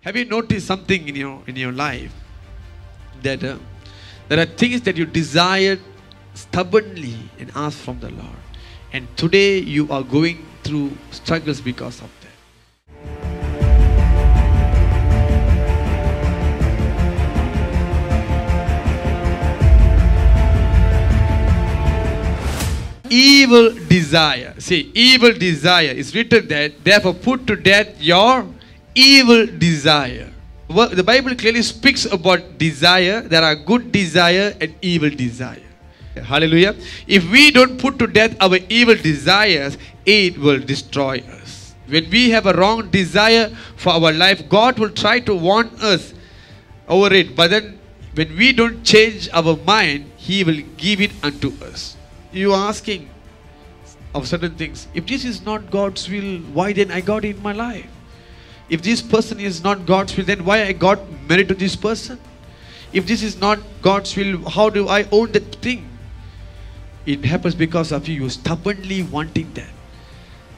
Have you noticed something in your life that there are things that you desired stubbornly and asked from the Lord, and today you are going through struggles because of that. Evil desire. See, evil desire is written that therefore put to death your evil desire. Well, the Bible clearly speaks about desire. There are good desire and evil desire. Hallelujah. If we don't put to death our evil desires, it will destroy us. When we have a wrong desire for our life, God will try to warn us over it. But then when we don't change our mind, He will give it unto us. You are asking of certain things. If this is not God's will, why then I got it in my life? If this person is not God's will, then why I got married to this person? If this is not God's will, how do I own that thing? It happens because of you stubbornly wanting that,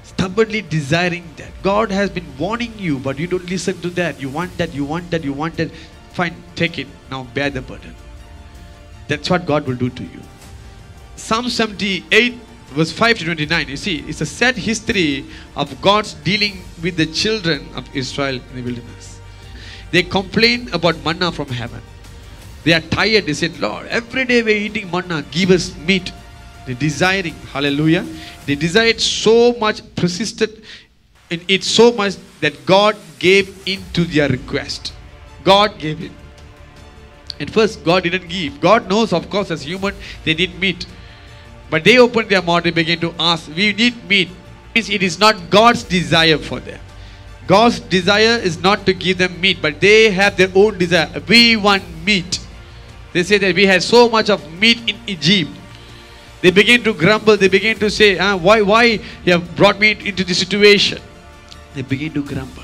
stubbornly desiring that. God has been warning you, but you don't listen to that. You want that, you want that, you want that. Fine, take it. Now bear the burden. That's what God will do to you. Psalm 78 verse 5 to 29. You see, it's a sad history of God's dealing with the children of Israel in the wilderness. They complain about manna from heaven. They are tired. They said, Lord, every day we're eating manna. Give us meat. They're desiring. Hallelujah. They desired so much, persisted in it so much that God gave in to their request. God gave it. At first, God didn't give. God knows, of course, as human, they need meat. But they opened their mouth, they began to ask, we need meat. It is not God's desire for them. God's desire is not to give them meat, but they have their own desire. We want meat. They say that we had so much of meat in Egypt. They began to grumble. They began to say, why you have brought me into this situation? They began to grumble.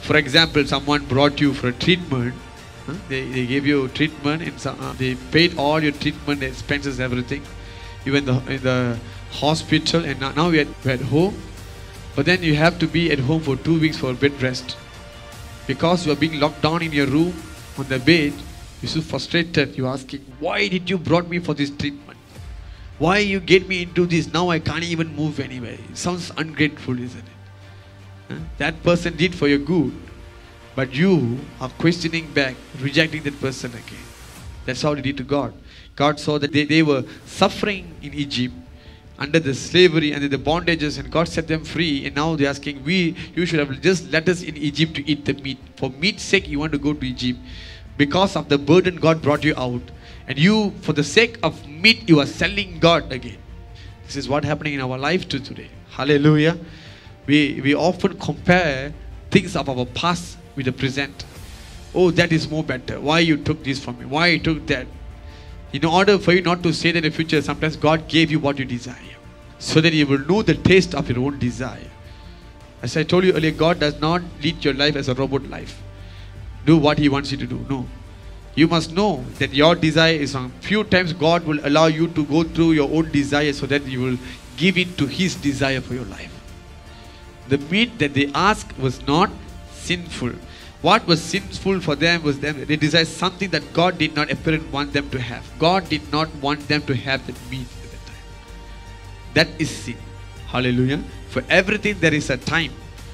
For example, someone brought you for a treatment. They gave you treatment, and they paid all your treatment expenses, everything. You were in the hospital, and now you're at home. But then you have to be at home for 2 weeks for bed rest. Because you are being locked down in your room on the bed, you're so frustrated. You're asking, why did you brought me for this treatment? Why you get me into this? Now I can't even move anywhere. It sounds ungrateful, isn't it? That person did for your good. But you are questioning back, rejecting that person again. That's how they did to God. God saw that they were suffering in Egypt under the slavery and the bondages, and God set them free. And now they're asking, you should have just let us in Egypt to eat the meat. For meat's sake, you want to go to Egypt. Because of the burden, God brought you out. And you, for the sake of meat, you are selling God again. This is what's happening in our life too today. Hallelujah. We often compare things of our past with the present. Oh, that is more better. Why you took this from me? Why you took that? In order for you not to say that in the future, sometimes God gave you what you desire, so that you will know the taste of your own desire. As I told you earlier, God does not lead your life as a robot life. Do what He wants you to do. No. You must know that your desire is on. Few times God will allow you to go through your own desire so that you will give in to His desire for your life. The meat that they asked was not sinful. What was sinful for them was they desired something that God did not apparently want them to have. God did not want them to have that meat at that time. That is sin. Hallelujah. For everything there is a time.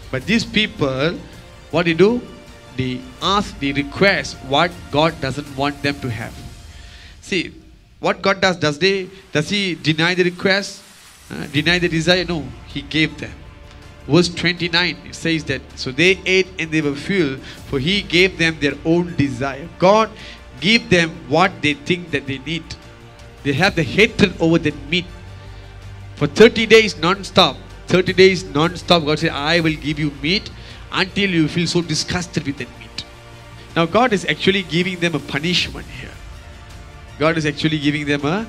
But these people, what they do? They ask, they request what God doesn't want them to have. See, what God does He deny the request? Deny the desire? No, He gave them. Verse 29, it says that, so they ate and they were filled, for He gave them their own desire. God gave them what they think that they need. They have the hatred over that meat. For 30 days non-stop, God said, I will give you meat until you feel so disgusted with that meat. Now God is actually giving them a punishment here. God is actually giving them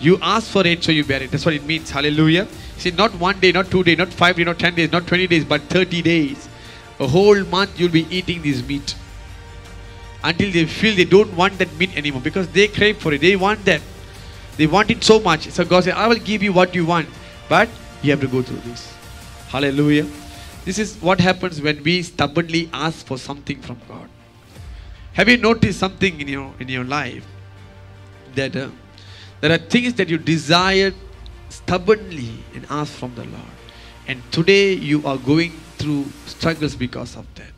you ask for it, so you bear it. That's what it means. Hallelujah. See, not 1 day, not 2 days, not 5 days, not 10 days, not 20 days, but 30 days. A whole month you'll be eating this meat. Until they feel they don't want that meat anymore. Because they crave for it. They want that. They want it so much. So God said, I will give you what you want. But you have to go through this. Hallelujah. This is what happens when we stubbornly ask for something from God. Have you noticed something in your life that there are things that you desired stubbornly and ask from the Lord, and today you are going through struggles because of that.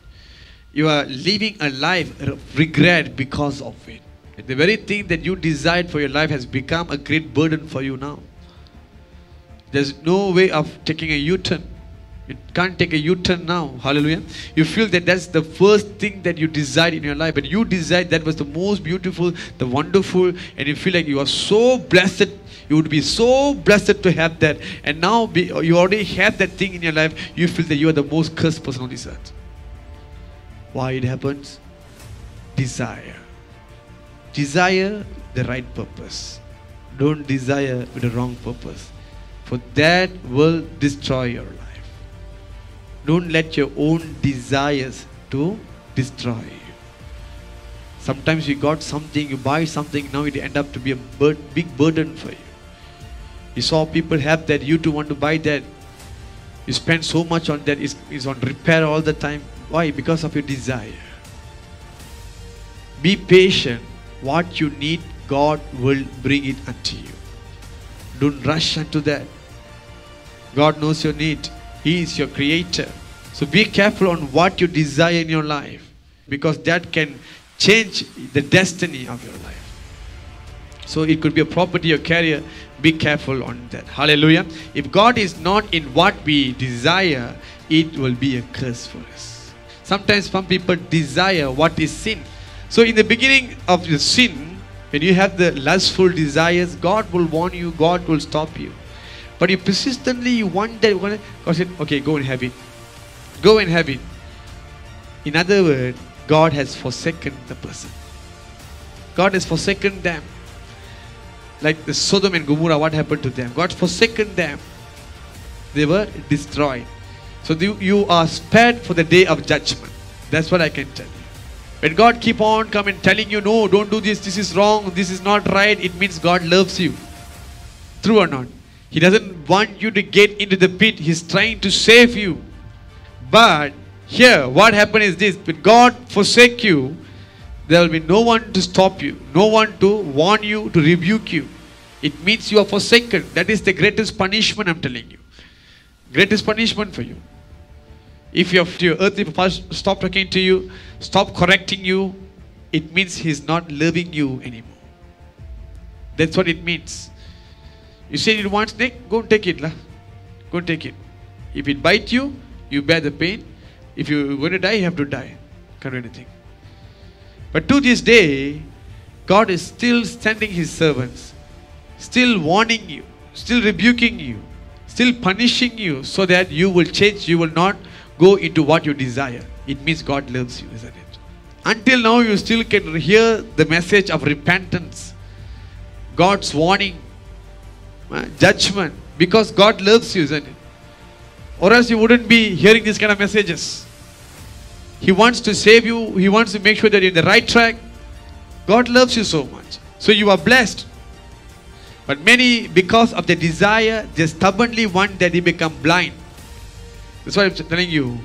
You are living a life of regret because of it. The very thing that you desired for your life has become a great burden for you now. There's no way of taking a U-turn. You can't take a U-turn now. Hallelujah. You feel that that's the first thing that you desired in your life. But you desired that was the most beautiful, the wonderful. And you feel like you are so blessed. You would be so blessed to have that. And now you already have that thing in your life. You feel that you are the most cursed person on this earth. Why it happens? Desire. Desire the right purpose. Don't desire with the wrong purpose. For that will destroy your life. Don't let your own desires to destroy you. Sometimes you got something, you buy something, now it end up to be a big burden for you. You saw people have that, you too want to buy that. You spend so much on that, it's on repair all the time. Why? Because of your desire. Be patient. What you need, God will bring it unto you. Don't rush unto that. God knows your need. He is your creator. So be careful on what you desire in your life, because that can change the destiny of your life. So it could be a property or career. Be careful on that. Hallelujah. If God is not in what we desire, it will be a curse for us. Sometimes some people desire what is sin. So in the beginning of the sin, when you have the lustful desires, God will warn you, God will stop you. But you persistently want that, God said, okay, go and have it. Go and have it. In other words, God has forsaken the person. God has forsaken them. Like the Sodom and Gomorrah, what happened to them? God forsaken them. They were destroyed. So you are spared for the day of judgment. That's what I can tell you. When God keep on coming telling you, no, don't do this, this is wrong, this is not right, it means God loves you. True or not? He doesn't want you to get into the pit. He's trying to save you. But here, what happened is this. When God forsake you, there will be no one to stop you. No one to warn you, to rebuke you. It means you are forsaken. That is the greatest punishment, I'm telling you. Greatest punishment for you. If your earthly father stop talking to you, stop correcting you, it means he's not loving you anymore. That's what it means. You say you want snake, go and take it. Go and take it. If it bites you, you bear the pain. If you're going to die, you have to die. Can't do anything. But to this day, God is still sending His servants, still warning you, still rebuking you, still punishing you, so that you will change. You will not go into what you desire. It means God loves you, isn't it? Until now, you still can hear the message of repentance, God's warning, judgment, because God loves you, isn't it? Or else you wouldn't be hearing these kind of messages. He wants to save you. He wants to make sure that you're in the right track. God loves you so much. So you are blessed. But many, because of the desire, they stubbornly want that they become blind. That's why I'm telling you,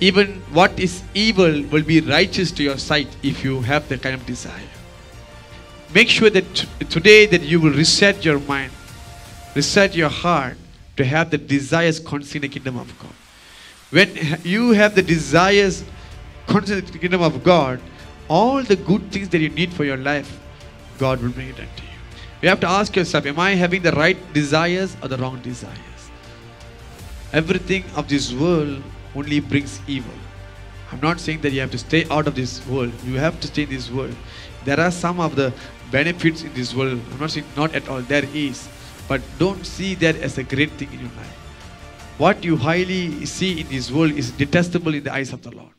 even what is evil will be righteous to your sight if you have that kind of desire. Make sure that today that you will reset your mind, reset your heart to have the desires concerning the kingdom of God. When you have the desires concerning the kingdom of God, all the good things that you need for your life, God will bring it unto you. You have to ask yourself, am I having the right desires or the wrong desires? Everything of this world only brings evil. I'm not saying that you have to stay out of this world. You have to stay in this world. There are some of the benefits in this world. I'm not saying not at all. There is. But don't see that as a great thing in your life. What you highly see in this world is detestable in the eyes of the Lord.